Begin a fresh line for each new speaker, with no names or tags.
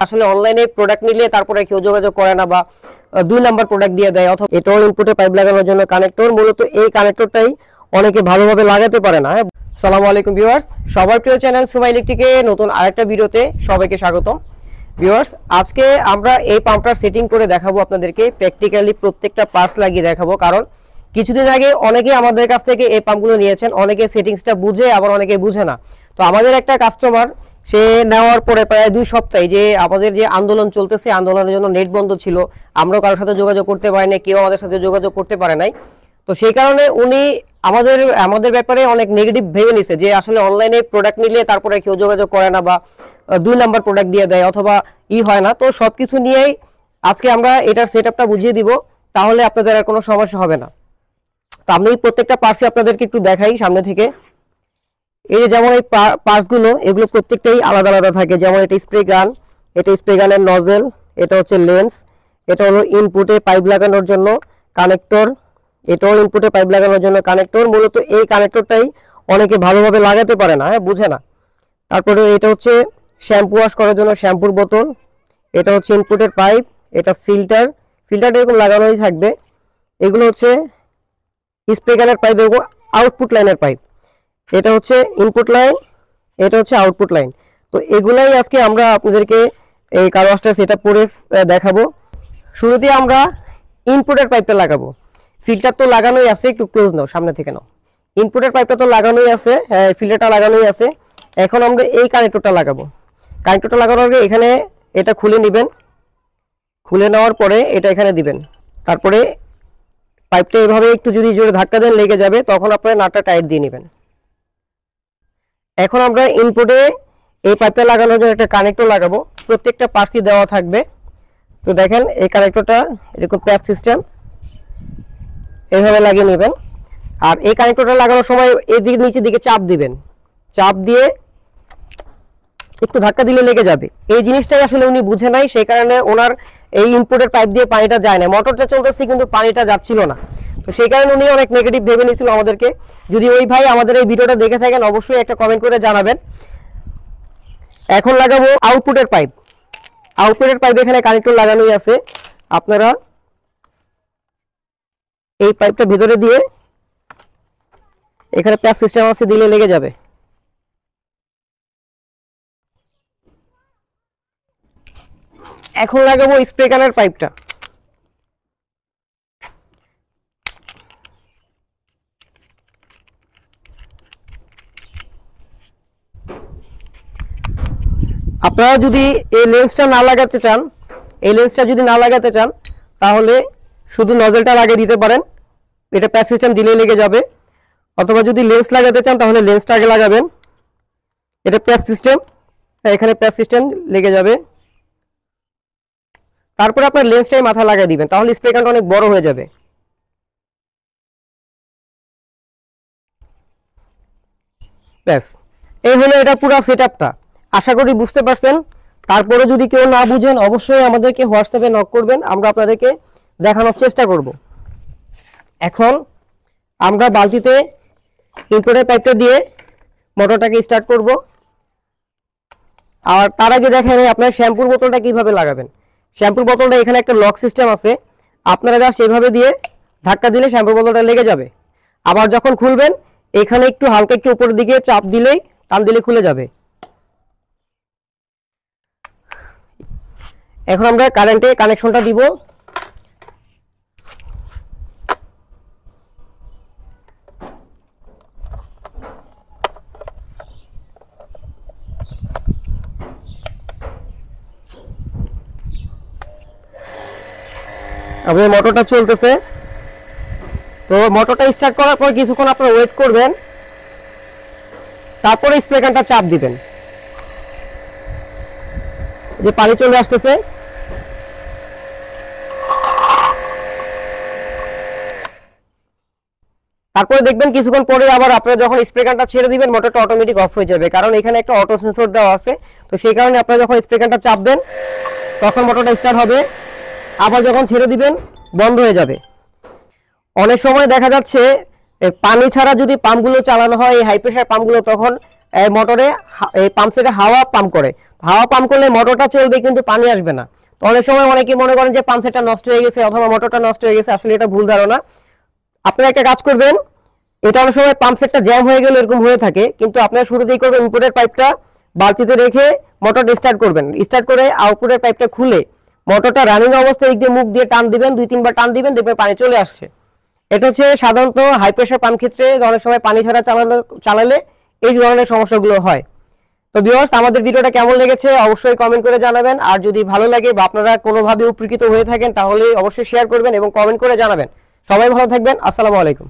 আসলে অনলাইনে প্রোডাক্ট নিলে তারপরে কেউ যোগাযোগ করে না বা 2 নাম্বার প্রোডাক্ট দিয়ে দেয়, অথবা এটাও ইনপুটে পাইপ লাগানোর জন্য কানেক্টর। মূলত এই কানেক্টরটাই অনেকে ভালোভাবে লাগাতে পারে না। আসসালামু আলাইকুম ভিউয়ার্স, সবার প্রিয় চ্যানেল সুমা ইলেকট্রিকে নতুন আরেকটা ভিডিওতে সবাইকে স্বাগতম। ভিউয়ার্স, আজকে আমরা এই পাম্পটা সেটিং করে দেখাবো আপনাদেরকে, প্র্যাকটিক্যালি প্রত্যেকটা পার্টস লাগিয়ে দেখাবো। কারণ কিছুদিন আগে অনেকে আমাদের কাছ থেকে এই পাম্পগুলো নিয়েছেন, অনেকে সেটিংসটা বুঝে আবার অনেকে বুঝে না। তো আমাদের একটা কাস্টমার, সে নেওয়ার পরে প্রায় 2 সপ্তাহে যে আমাদের যে আন্দোলন চলতেছে, আন্দোলনের জন্য নেট বন্ধ ছিল, আমরাও কারোর সাথে যোগাযোগ করতে পারি না, কেউ আমাদের সাথে যোগাযোগ করতে পারে নাই। তো সেই কারণে উনি আমাদের ব্যাপারে অনেক নেগেটিভ ভেবে নিছে যে আসলে অনলাইনে প্রোডাক্ট নিলে তারপরে কেউ যোগাযোগ করে না বা 2 নাম্বার প্রোডাক্ট দিয়ে দেয় অথবা হয় না। তো সবকিছু নিয়েই আজকে আমরা এটার সেটআপটা বুঝিয়ে দিব, তাহলে আপনাদের আর কোনো সমস্যা হবে না। তো আমি প্রত্যেকটা পার্টসই আপনাদেরকে একটু দেখাই সামনে থেকে। এই যে যেমন এই পার্টসগুলো, এগুলো প্রত্যেকটাই আলাদা আলাদা থাকে। যেমন এটা স্প্রে গান, এটা স্প্রে গানের নজেল, এটা হচ্ছে লেন্স, এটা হলো ইনপুটে পাইপ লাগানোর জন্য কানেক্টর, এটাও ইনপুটে পাইপ লাগানোর জন্য কানেক্টর। মূলত এই কানেক্টরটাই অনেকে ভালোভাবে লাগাতে পারে না, বুঝে না। তারপরে এটা হচ্ছে শ্যাম্পু ওয়াশ করার জন্য শ্যাম্পুর বোতল, এটা হচ্ছে ইনপুটের পাইপ, এটা ফিল্টারটা এরকম লাগানোই থাকবে। এগুলো হচ্ছে স্প্রে গানের পাইপ এবং আউটপুট লাইনের পাইপ। এটা হচ্ছে ইনপুট লাইন, এটা হচ্ছে আউটপুট লাইন। তো এগুলাই আজকে আমরা আপনাদেরকে এই কার ওয়াশটা সেটআপ করে দেখাবো। শুরুতে আমরা ইনপুটের পাইপটা লাগাবো। ফিল্টার তো লাগানোই আছে, একটু ক্লোজ নাও, সামনে থেকে নাও। ইনপুটের পাইপটা তো লাগানোই আছে, ফিল্টারটা লাগানোই আছে। এখন আমরা এই কানেক্টরটা লাগাবো। কানেক্টরটা লাগানোর আগে এখানে এটা খুলে নেবেন, খুলে নেওয়ার পরে এটা এখানে দিবেন। তারপরে পাইপটা এভাবে একটু যদি জোরে ধাক্কা দেন লেগে যাবে, তখন আপনারা নাটটা টাইট দিয়ে নেবেন। এখন আমরা ইনপুটে এই পাইপটা লাগানোর জন্য একটা কানেক্টর লাগাবো, প্রত্যেকটা পার্টসই দেওয়া থাকবে। তো দেখেন এই কানেক্টরটা এরকম প্যাচ সিস্টেম এইভাবে লাগিয়ে নেবেন। আর এই কানেক্টরটা লাগানোর সময় এদিকে নিচের দিকে চাপ দিবেন, চাপ দিয়ে একটু ধাক্কা দিলে লেগে যাবে। এই জিনিসটাই আসলে উনি বুঝে নাই, সেই কারণে ওনার এই ইনপুটের পাইপ দিয়ে পানিটা যায় না। মোটরটা চলতেছে কিন্তু পানিটা যাচ্ছিল না। তো সেই কারণে উনি অনেক নেগেটিভ ভেবে নিয়েছিল আমাদেরকে। যদি ওই ভাই আমাদের এই ভিডিওটা দেখে থাকেন, অবশ্যই একটা কমেন্ট করে জানাবেন। এখন লাগাবো আউটপুটের পাইপ। আউটপুটের পাইপ এখানে কানেক্টর লাগানোই আছে। আপনারা এই পাইপটা ভিতরে দিয়ে, এখানে প্যাচ সিস্টেম আছে, দিলে লেগে যাবে। এখন লাগাবো স্প্রে গানের পাইপটা। আপনারা যদি এই লেন্সটা না লাগাতে চান, তাহলে শুধু নজলটা লাগিয়ে দিতে পারেন, এটা প্যাচ সিস্টেম দিলে লেগে যাবে। অথবা যদি লেন্স লাগাতে চান তাহলে লেন্সটা আগে লাগাবেন। এটা প্যাচ সিস্টেম, এখানে প্যাচ সিস্টেম লেগে যাবে। তারপরে আপনার লেন্সটাই মাথা লাগিয়ে দিবেন, তাহলে স্প্রে গানটা অনেক বড় হয়ে যাবে। ব্যাস, এই হলো এটা পুরো সেটআপটা। আশা করি বুঝতে পারছেন। তারপরে যদি কেউ না বুঝেন, অবশ্যই আমাদেরকে হোয়াটসঅ্যাপে নক করবেন, আমরা আপনাদেরকে দেখানোর চেষ্টা করব। এখন আমরা বালতিতে ইনপুটের পাইপটা দিয়ে মোটরটাকে স্টার্ট করব। আর তার আগে দেখেন আপনার শ্যাম্পুর বোতলটা কিভাবে লাগাবেন। শ্যাম্পুর বোতলটা এখানে একটা লক সিস্টেম আছে, আপনারা জাস্ট এইভাবে দিয়ে ধাক্কা দিলে শ্যাম্পুর বোতলটা লেগে যাবে। আবার যখন খুলবেন, এখানে একটু হালকা একটু উপরের দিকে চাপ দিলেই, টান দিলে খুলে যাবে। এখন আমরা কারেন্টে কানেকশনটা দিব। আমাদের মোটরটা চলতেছে। তো মোটরটা স্টার্ট করার পর কিছুক্ষণ আপনারা ওয়েট করবেন, তারপরে স্প্রে গানটা চাপ দিবেন। যে পানি চলে আসতেছে, তারপরে দেখবেন কিছুক্ষণ পরে আবার আপনারা যখন স্প্রে গানটা ছেড়ে দিবেন, মোটরটা অটোমেটিক অফ হয়ে যাবে। কারণ এখানে একটা অটো সেন্সর দেওয়া আছে। তো সেই কারণে আপনারা যখন স্প্রে গানটা চাপবেন, তখন মোটরটা স্টার্ট হবে। আবার যখন ছেড়ে দিবেন, বন্ধ হয়ে যাবে। অনেক সময় দেখা যাচ্ছে পানি ছাড়া যদি পাম্পগুলো চালানো হয়, এই হাই প্রেসার পাম্পগুলো, তখন এই মোটরে এই পাম্প সেটে হাওয়া পাম্প করে। হাওয়া পাম্প করলে মোটরটা চলবে কিন্তু পানি আসবে না। তো অনেক সময় অনেকে মনে করেন যে পাম্প সেটটা নষ্ট হয়ে গেছে অথবা মোটরটা নষ্ট হয়ে গেছে, আসলে এটা ভুল ধারণা। আপনারা একটা কাজ করবেন, এটা অনেক সময় পাম্প সেটটা জ্যাম হয়ে গেলে এরকম হয়ে থাকে, কিন্তু আপনারা শুরুতেই করবেন ইনপুটের পাইপটা বালতিতে রেখে মোটর স্টার্ট করবেন। স্টার্ট করে আউটপুটের পাইপটা খুলে মোটরটা রানিং অবস্থায় দিক দিয়ে মুখ দিয়ে টান দিবেন, 2-3 বার টান দিবেন, দেখবেন পানি চলে আসছে। এটা হচ্ছে সাধারণত হাই প্রেসার পাম্প ক্ষেত্রে অনেক সময় পানি ছাড়া চালালে এই ধরনের সমস্যাগুলো হয়। তো ভিউয়ার্স, আমাদের ভিডিওটা কেমন লেগেছে অবশ্যই কমেন্ট করে জানাবেন। আর যদি ভালো লাগে বা আপনারা কোনোভাবে উপকৃত হয়ে থাকেন তাহলে অবশ্যই শেয়ার করবেন এবং কমেন্ট করে জানাবেন। সবাই ভালো থাকবেন। আসসালামু আলাইকুম।